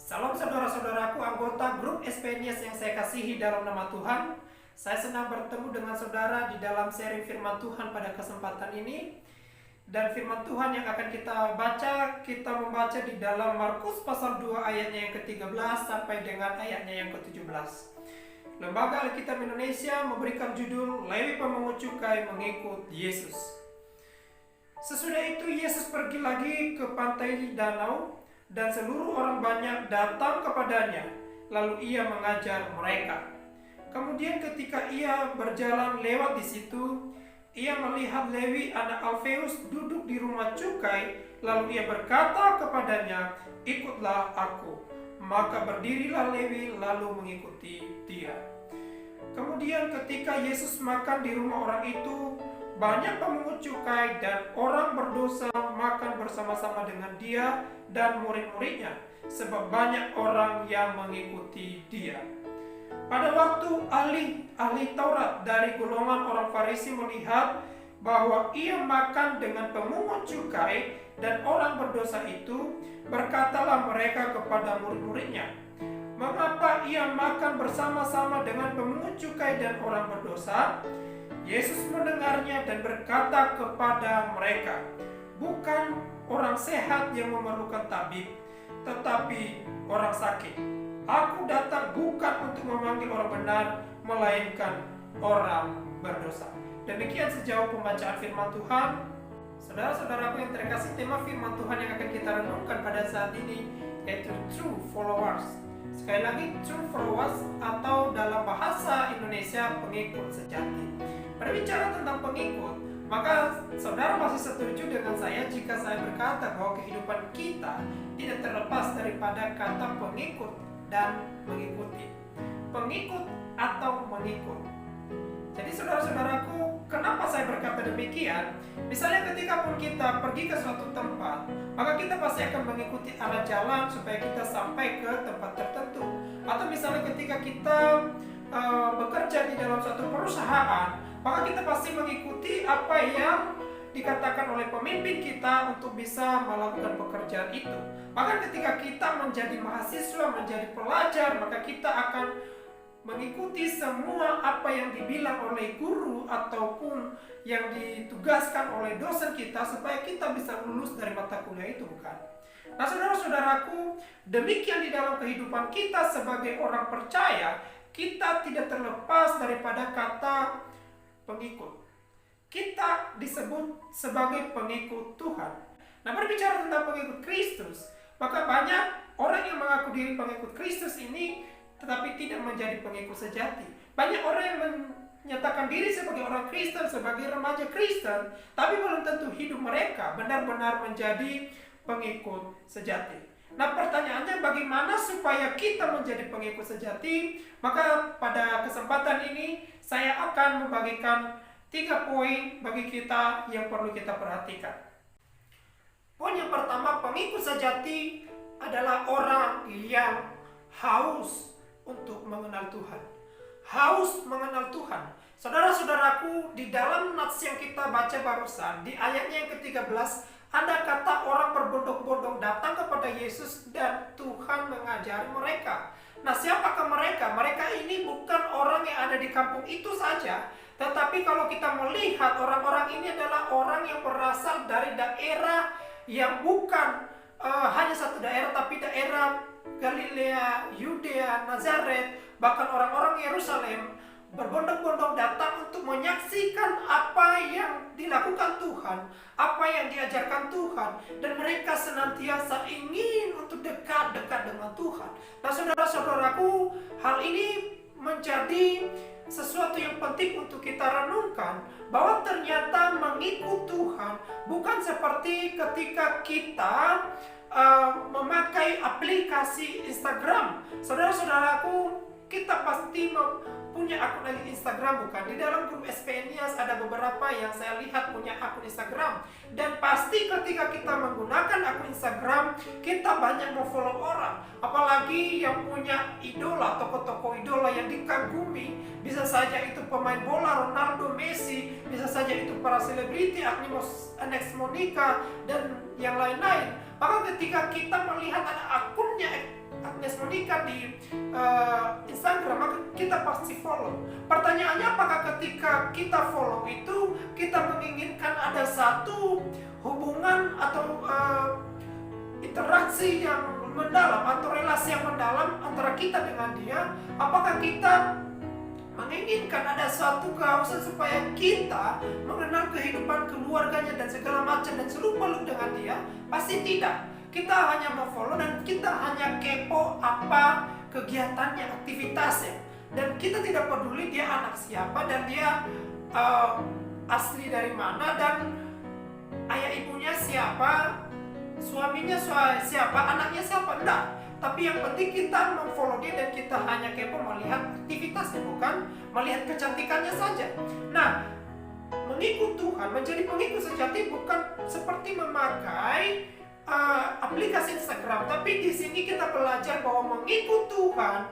Salam saudara-saudaraku anggota grup SPNIS yang saya kasihi dalam nama Tuhan. Saya senang bertemu dengan saudara di dalam sharing firman Tuhan pada kesempatan ini. Dan firman Tuhan yang akan kita membaca di dalam Markus pasal 2 ayatnya yang ke-13 sampai dengan ayatnya yang ke-17. Lembaga Alkitab Indonesia memberikan judul Lewi Pemungut Cukai Mengikut Yesus. Sesudah itu Yesus pergi lagi ke pantai danau, dan seluruh orang banyak datang kepadanya, lalu ia mengajar mereka. Kemudian ketika ia berjalan lewat di situ, ia melihat Lewi anak Alfeus duduk di rumah cukai, lalu ia berkata kepadanya, "Ikutlah aku." Maka berdirilah Lewi lalu mengikuti dia. Kemudian ketika Yesus makan di rumah orang itu, banyak pemungut cukai dan orang berdosa makan bersama-sama dengan dia dan murid-muridnya, sebab banyak orang yang mengikuti dia. Pada waktu ahli Taurat dari golongan orang Farisi melihat bahwa ia makan dengan pemungut cukai dan orang berdosa itu, berkatalah mereka kepada murid-muridnya, "Mengapa ia makan bersama-sama dengan pemungut cukai dan orang berdosa?" Yesus mendengarnya dan berkata kepada mereka, "Bukan orang sehat yang memerlukan tabib, tetapi orang sakit. Aku datang bukan untuk memanggil orang benar, melainkan orang berdosa." Demikian sejauh pembacaan firman Tuhan. Saudara-saudaraku yang terkasih, tema firman Tuhan yang akan kita renungkan pada saat ini yaitu true followers. Sekali lagi, true followers atau dalam bahasa Indonesia pengikut sejati. Berbicara tentang pengikut, maka saudara masih setuju dengan saya jika saya berkata bahwa kehidupan kita tidak terlepas daripada kata pengikut dan mengikuti. Pengikut atau mengikut. Jadi saudara-saudaraku, kenapa saya berkata demikian? Misalnya ketika pun kita pergi ke suatu tempat, maka kita pasti akan mengikuti arah jalan supaya kita sampai ke tempat tertentu. Atau misalnya ketika kita bekerja di dalam suatu perusahaan, maka kita pasti mengikuti apa yang dikatakan oleh pemimpin kita untuk bisa melakukan pekerjaan itu. Maka ketika kita menjadi mahasiswa, menjadi pelajar, maka kita akan mengikuti semua apa yang dibilang oleh guru ataupun yang ditugaskan oleh dosen kita supaya kita bisa lulus dari mata kuliah itu, bukan? Nah, saudara-saudaraku, demikian di dalam kehidupan kita sebagai orang percaya, kita tidak terlepas daripada kata pengikut. Kita disebut sebagai pengikut Tuhan. Nah, berbicara tentang pengikut Kristus, maka banyak orang yang mengaku diri pengikut Kristus ini tetapi tidak menjadi pengikut sejati. Banyak orang yang menyatakan diri sebagai orang Kristen, sebagai remaja Kristen, tapi belum tentu hidup mereka benar-benar menjadi pengikut sejati. Nah, pertanyaannya bagaimana supaya kita menjadi pengikut sejati? Maka pada kesempatan ini saya akan membagikan 3 poin bagi kita yang perlu kita perhatikan. Poin yang pertama, pengikut sejati adalah orang yang haus untuk mengenal Tuhan. Haus mengenal Tuhan. Saudara-saudaraku, di dalam nats yang kita baca barusan, di ayatnya yang ke-13, ada kata orang berbondong-bondong datang kepada Yesus dan Tuhan mengajari mereka. Nah, siapakah mereka? Mereka ini bukan orang yang ada di kampung itu saja, tetapi kalau kita melihat orang-orang ini adalah orang yang berasal dari daerah yang bukan hanya satu daerah, tapi daerah Galilea, Yudea, Nazaret, bahkan orang-orang Yerusalem berbondong-bondong datang untuk menyaksikan apa yang dilakukan Tuhan, apa yang diajarkan Tuhan, dan mereka senantiasa ingin untuk dekat-dekat dengan Tuhan. Nah, saudara-saudaraku, hal ini menjadi sesuatu yang penting untuk kita renungkan, bahwa ternyata mengikut Tuhan bukan seperti ketika kita memakai aplikasi Instagram. Saudara-saudaraku, kita pasti punya akun Instagram, bukan? Di dalam grup SPNIS ada beberapa yang saya lihat punya akun Instagram. Dan pasti ketika kita menggunakan akun Instagram, kita banyak follow orang. Apalagi yang punya idola, tokoh-tokoh idola yang dikagumi. Bisa saja itu pemain bola, Ronaldo, Messi. Bisa saja itu para selebriti, Agnes Monica, dan yang lain-lain. Maka ketika kita melihat ada akunnya Agnes Monica di Instagram, maka kita pasti follow. Pertanyaannya, apakah ketika kita follow itu kita menginginkan ada satu hubungan atau interaksi yang mendalam atau relasi yang mendalam antara kita dengan dia? Apakah kita menginginkan ada suatu kehausan supaya kita mengenal kehidupan keluarganya dan segala macam dan serupa dengan dia? Pasti tidak. Kita hanya mau follow dan kita hanya kepo apa kegiatannya, aktivitasnya, dan kita tidak peduli dia anak siapa dan dia asli dari mana dan ayah ibunya siapa, suaminya siapa, anaknya siapa. Enggak. Tapi yang penting kita memfollow dia dan kita hanya kepo melihat aktivitasnya, bukan melihat kecantikannya saja. Nah, mengikut Tuhan, menjadi pengikut sejati bukan seperti memakai aplikasi Instagram, tapi di sini kita belajar bahwa mengikut Tuhan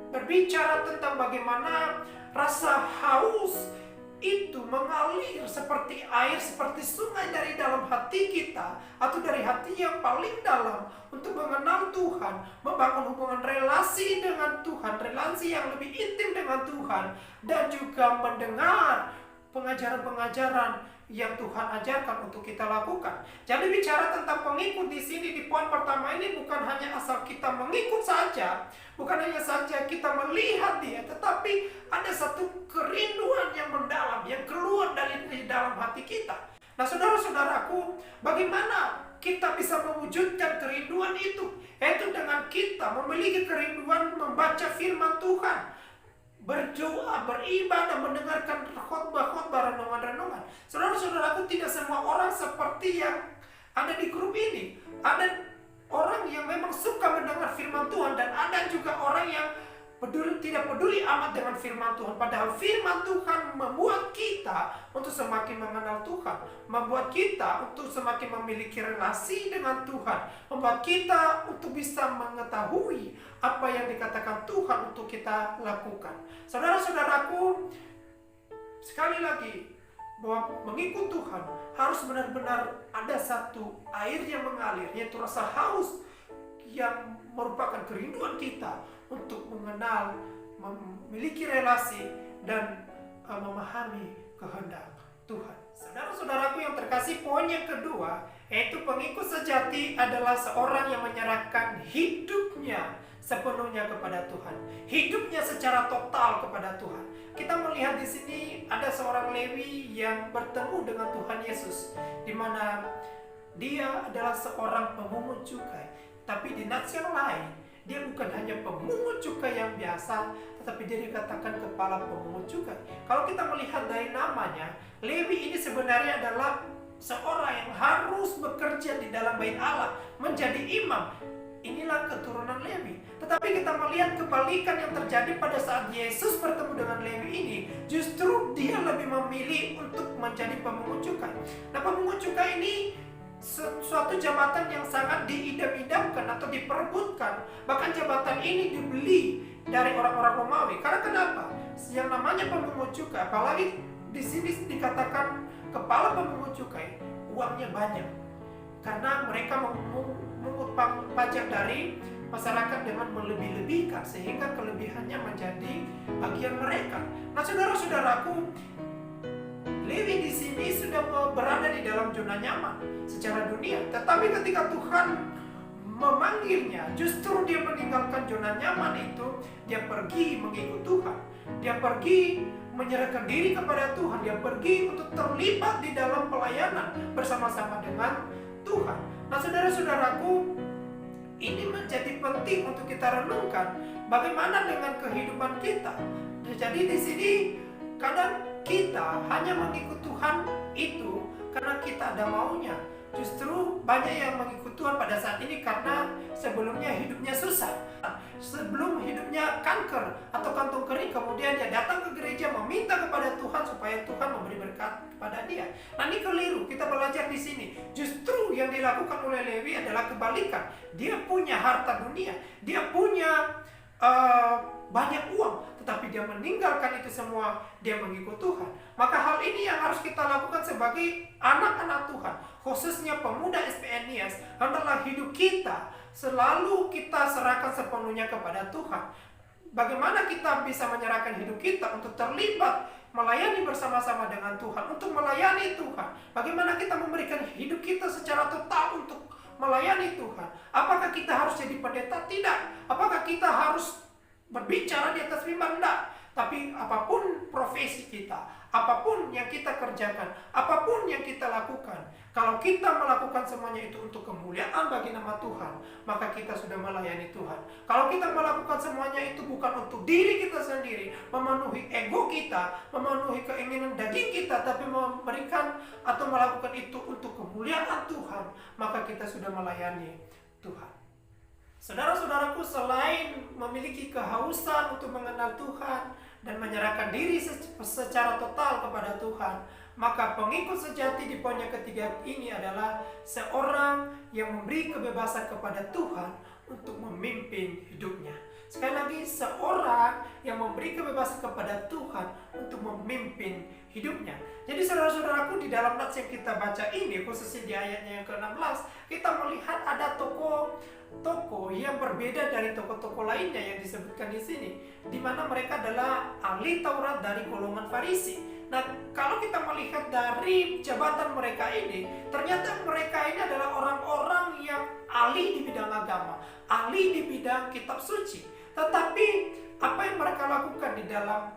berbicara tentang bagaimana rasa haus itu mengalir seperti air, seperti sungai dari dalam hati kita atau dari hati yang paling dalam untuk mengenal Tuhan, membangun hubungan relasi dengan Tuhan, relasi yang lebih intim dengan Tuhan, dan juga mendengar pengajaran-pengajaran yang Tuhan ajarkan untuk kita lakukan. Jadi bicara tentang pengikut di sini di poin pertama ini bukan hanya asal kita mengikut saja, bukan hanya saja kita melihat dia, tetapi ada satu kerinduan yang mendalam yang keluar dari dalam hati kita. Nah, saudara-saudaraku, bagaimana kita bisa mewujudkan kerinduan itu? Yaitu dengan kita memiliki kerinduan membaca firman Tuhan, berdoa, beribadah, mendengarkan khotbah-khotbah, renungan-renungan. Saudara-saudaraku, tidak semua orang seperti yang ada di grup ini. Ada orang yang memang suka mendengar firman Tuhan dan ada juga orang yang tidak peduli amat dengan firman Tuhan. Padahal firman Tuhan membuat kita untuk semakin mengenal Tuhan, membuat kita untuk semakin memiliki relasi dengan Tuhan, membuat kita untuk bisa mengetahui apa yang dikatakan Tuhan untuk kita lakukan. Saudara-saudaraku, sekali lagi, bahwa mengikut Tuhan harus benar-benar ada satu air yang mengalir, yaitu rasa haus yang merupakan kerinduan kita untuk mengenal, memiliki relasi, dan memahami kehendak Tuhan. Saudara-saudaraku yang terkasih, poin yang kedua, yaitu pengikut sejati adalah seorang yang menyerahkan hidupnya sepenuhnya kepada Tuhan, hidupnya secara total kepada Tuhan. Kita melihat di sini ada seorang Lewi yang bertemu dengan Tuhan Yesus, di mana dia adalah seorang pemungut cukai, tapi di nats yang lain dia bukan hanya pemungut cukai yang biasa, tetapi dia dikatakan kepala pemungut cukai. Kalau kita melihat dari namanya, Lewi ini sebenarnya adalah seorang yang harus bekerja di dalam bait Allah, menjadi imam. Inilah keturunan Lewi. Tetapi kita melihat kebalikan yang terjadi pada saat Yesus bertemu dengan Lewi ini. Justru dia lebih memilih untuk menjadi pemungut cukai. Nah, pemungut cukai ini suatu jabatan yang sangat diidam-idamkan atau diperebutkan. Bahkan jabatan ini dibeli dari orang-orang Romawi. Karena kenapa? Yang namanya pemungut cukai, apalagi di sini dikatakan kepala pemungut cukai, uangnya banyak. Karena mereka memungut pajak dari masyarakat dengan melebih-lebihkan, sehingga kelebihannya menjadi bagian mereka. Nah, saudara-saudaraku, Lewi di sini sudah berada di dalam zona nyaman secara dunia, tetapi ketika Tuhan memanggilnya, justru dia meninggalkan zona nyaman itu. Dia pergi mengikut Tuhan, dia pergi menyerahkan diri kepada Tuhan, dia pergi untuk terlibat di dalam pelayanan bersama-sama dengan Tuhan. Nah, saudara-saudaraku, ini menjadi penting untuk kita renungkan bagaimana dengan kehidupan kita. Jadi di sini kadang kita hanya mengikut Tuhan itu karena kita ada maunya. Justru banyak yang mengikut Tuhan pada saat ini karena sebelumnya hidupnya susah, sebelum hidupnya kanker atau kantung kering, kemudian dia datang ke gereja meminta kepada Tuhan supaya Tuhan memberi berkat kepada dia. Nah, ini keliru. Kita belajar di sini. Justru yang dilakukan oleh Lewi adalah kebalikan. Dia punya harta dunia, dia punya banyak uang, tetapi dia meninggalkan itu semua, dia mengikut Tuhan. Maka hal ini yang harus kita lakukan sebagai anak-anak Tuhan, khususnya pemuda SPNIAS, adalah hidup kita selalu kita serahkan sepenuhnya kepada Tuhan. Bagaimana kita bisa menyerahkan hidup kita untuk terlibat melayani bersama-sama dengan Tuhan, untuk melayani Tuhan? Bagaimana kita memberikan hidup kita secara total untuk melayani Tuhan? Apakah kita harus jadi pendeta? Tidak. Apakah kita harus berbicara di atas mimbar? Tidak. Tapi apapun profesi kita, apapun yang kita kerjakan, apapun yang kita lakukan, kalau kita melakukan semuanya itu untuk kemuliaan bagi nama Tuhan, maka kita sudah melayani Tuhan. Kalau kita melakukan semuanya itu bukan untuk diri kita sendiri, memenuhi ego kita, memenuhi keinginan daging kita, tapi memberikan atau melakukan itu untuk kemuliaan Tuhan, maka kita sudah melayani Tuhan. Saudara-saudaraku, selain memiliki kehausan untuk mengenal Tuhan dan menyerahkan diri secara total kepada Tuhan, maka pengikut sejati di poin yang ketiga ini adalah seorang yang memberi kebebasan kepada Tuhan untuk memimpin hidupnya. Sekali lagi, seorang yang memberi kebebasan kepada Tuhan untuk memimpin hidupnya. Jadi saudara-saudaraku, di dalam nats yang kita baca ini, khususnya di ayatnya yang ke-16, kita melihat ada tokoh yang berbeda dari tokoh-tokoh lainnya yang disebutkan di sini, di mana mereka adalah ahli Taurat dari golongan Farisi. Nah, kalau kita melihat dari jabatan mereka ini, ternyata mereka ini adalah orang-orang yang ahli di bidang agama, ahli di bidang kitab suci. Tetapi apa yang mereka lakukan di dalam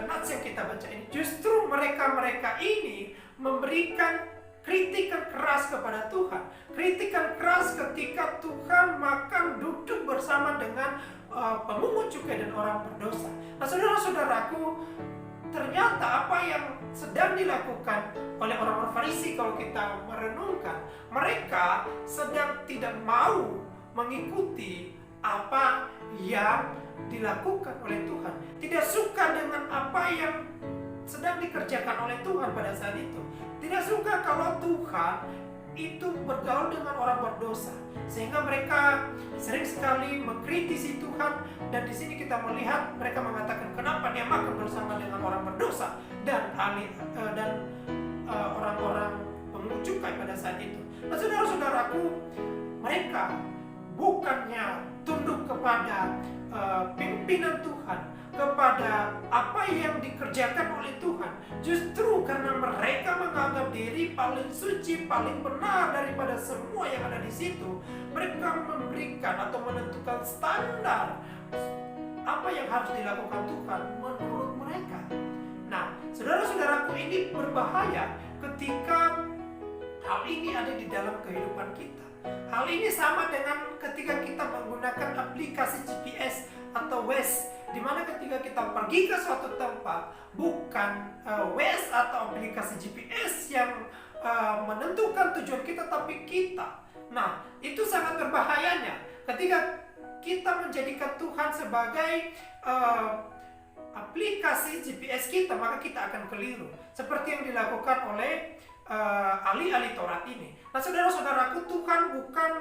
nats yang kita baca ini, justru mereka ini memberikan kritikan keras kepada Tuhan. Kritikan keras ketika Tuhan makan duduk bersama dengan pemungut cukai dan orang berdosa. Nah, saudara-saudaraku, ternyata apa yang sedang dilakukan oleh orang-orang Farisi, kalau kita merenungkan, mereka sedang tidak mau mengikuti apa yang dilakukan oleh Tuhan. Tidak suka dengan apa yang sedang dikerjakan oleh Tuhan pada saat itu. Tidak suka kalau Tuhan itu bergaul dengan orang berdosa, sehingga mereka sering sekali mengkritisi Tuhan. Dan di sini kita melihat mereka mengatakan, kenapa dia makan bersama dengan orang berdosa dan orang-orang pemungut cukai pada saat itu. Nah, saudara-saudaraku, mereka bukannya tunduk kepada pimpinan Tuhan, kepada apa yang dikerjakan oleh Tuhan. Justru karena mereka menganggap diri paling suci, paling benar daripada semua yang ada di situ, mereka memberikan atau menentukan standar apa yang harus dilakukan Tuhan menurut mereka. Nah, saudara-saudaraku, ini berbahaya ketika hal ini ada di dalam kehidupan kita. Hal ini sama dengan ketika kita menggunakan aplikasi GPS atau Waze, di mana ketika kita pergi ke suatu tempat, bukan Waze atau aplikasi GPS yang menentukan tujuan kita, tapi kita. Nah, itu sangat berbahayanya ketika kita menjadikan Tuhan sebagai aplikasi GPS kita, maka kita akan keliru, seperti yang dilakukan oleh ahli-ahli Taurat ini. Nah, saudara-saudaraku, Tuhan bukan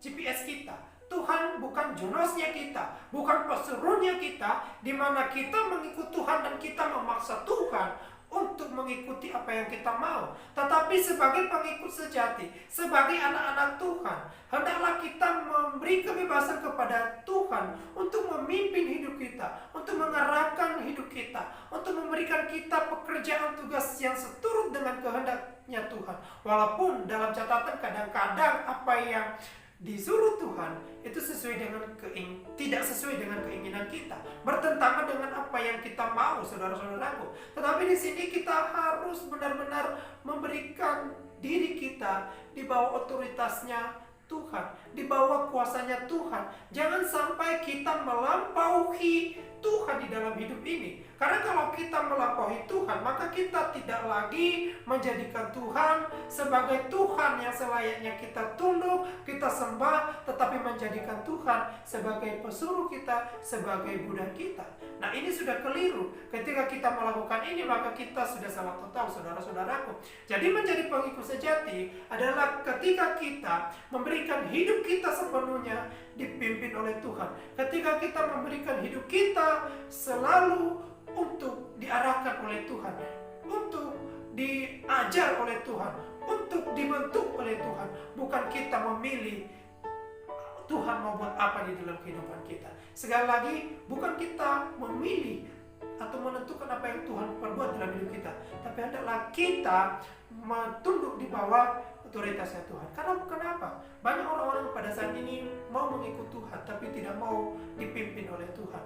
GPS kita, Tuhan bukan jonosnya kita, bukan pesuruhnya kita, di mana kita mengikuti Tuhan dan kita memaksa Tuhan untuk mengikuti apa yang kita mau. Tetapi sebagai pengikut sejati, sebagai anak-anak Tuhan, hendaklah kita memberi kebebasan kepada Tuhan untuk memimpin hidup kita, untuk mengarahkan hidup kita, untuk memberikan kita pekerjaan tugas yang seturut dengan kehendaknya Tuhan. Walaupun dalam catatan kadang-kadang apa yang disuruh Tuhan itu tidak sesuai dengan keinginan kita, bertentangan dengan apa yang kita mau, saudara-saudaraku. Tetapi di sini kita harus benar-benar memberikan diri kita di bawah otoritasnya Tuhan, di bawah kuasanya Tuhan. Jangan sampai kita melampaui Tuhan di dalam hidup ini. Karena kalau kita melampaui Tuhan, maka kita tidak lagi menjadikan Tuhan sebagai Tuhan yang selayaknya kita tunduk, kita sembah, tetapi menjadikan Tuhan sebagai pesuruh kita, sebagai budak kita. Nah, ini sudah keliru. Ketika kita melakukan ini, maka kita sudah salah total, saudara-saudaraku. Jadi menjadi pengikut sejati adalah ketika kita memberikan hidup kita sepenuhnya dipimpin oleh Tuhan. Ketika kita memberikan hidup kita selalu untuk diarahkan oleh Tuhan, untuk diajar oleh Tuhan, untuk dibentuk oleh Tuhan. Bukan kita memilih Tuhan mau buat apa di dalam kehidupan kita. Sekali lagi, bukan kita memilih atau menentukan apa yang Tuhan perbuat dalam hidup kita, tapi adalah kita tunduk di bawah otoritasnya Tuhan. Karena kenapa? Banyak orang-orang pada saat ini mau mengikut Tuhan, tapi tidak mau dipimpin oleh Tuhan.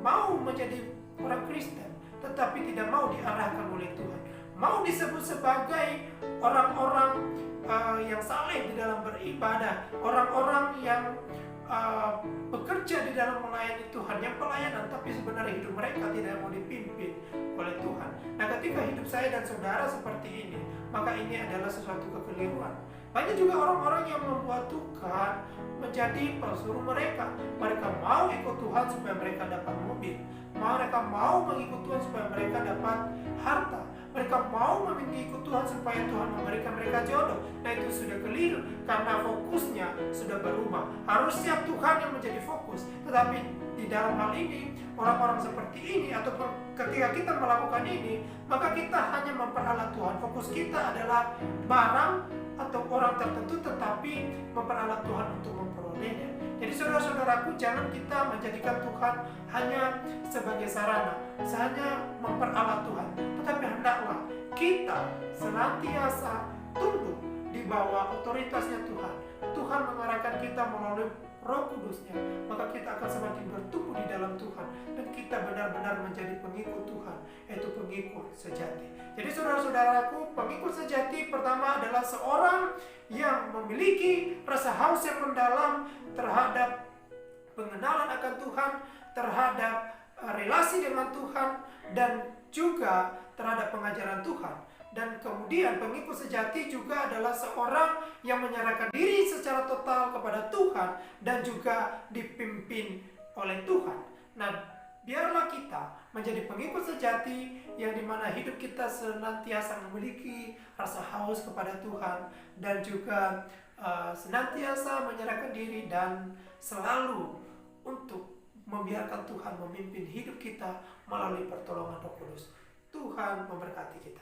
Mau menjadi orang Kristen, tetapi tidak mau diarahkan oleh Tuhan. Mau disebut sebagai orang-orang yang saleh di dalam beribadah, orang-orang yang bekerja di dalam melayani Tuhan, yang pelayanan, tapi sebenarnya hidup mereka tidak mau dipimpin oleh Tuhan. Nah, ketika hidup saya dan saudara seperti ini, maka ini adalah sesuatu kekeliruan. Banyak juga orang-orang yang membuat Tuhan menjadi pesuruh mereka. Mereka mau ikut Tuhan supaya mereka dapat mobil. Mereka mau mengikut Tuhan supaya mereka dapat harta. Mereka mau mengikut Tuhan supaya Tuhan memberikan mereka jodoh. Nah, itu sudah keliru karena fokusnya sudah berubah. Harusnya Tuhan yang menjadi fokus. Tetapi di dalam hal ini, orang-orang seperti ini atau ketika kita melakukan ini, maka kita hanya memperalat Tuhan. Fokus kita adalah barang atau orang tertentu, tetapi memperalat Tuhan untuk memperolehnya. Jadi saudara-saudaraku, jangan kita menjadikan Tuhan hanya sebagai sarana, hanya memperalat Tuhan, tetapi hendaklah kita senantiasa tunduk di bawah otoritasnya Tuhan. Tuhan mengarahkan kita melalui Roh Kudusnya, maka kita akan semakin bertumbuh di dalam Tuhan dan kita benar-benar menjadi pengikut Tuhan, yaitu pengikut sejati. Jadi saudara-saudaraku, pengikut sejati pertama adalah seorang yang memiliki rasa haus yang mendalam terhadap pengenalan akan Tuhan, terhadap relasi dengan Tuhan, dan juga terhadap pengajaran Tuhan. Dan kemudian pengikut sejati juga adalah seorang yang menyerahkan diri secara total kepada Tuhan dan juga dipimpin oleh Tuhan. Nah, biarlah kita menjadi pengikut sejati yang dimana hidup kita senantiasa memiliki rasa haus kepada Tuhan dan juga senantiasa menyerahkan diri dan selalu untuk membiarkan Tuhan memimpin hidup kita melalui pertolongan Roh Kudus. Tuhan memberkati kita.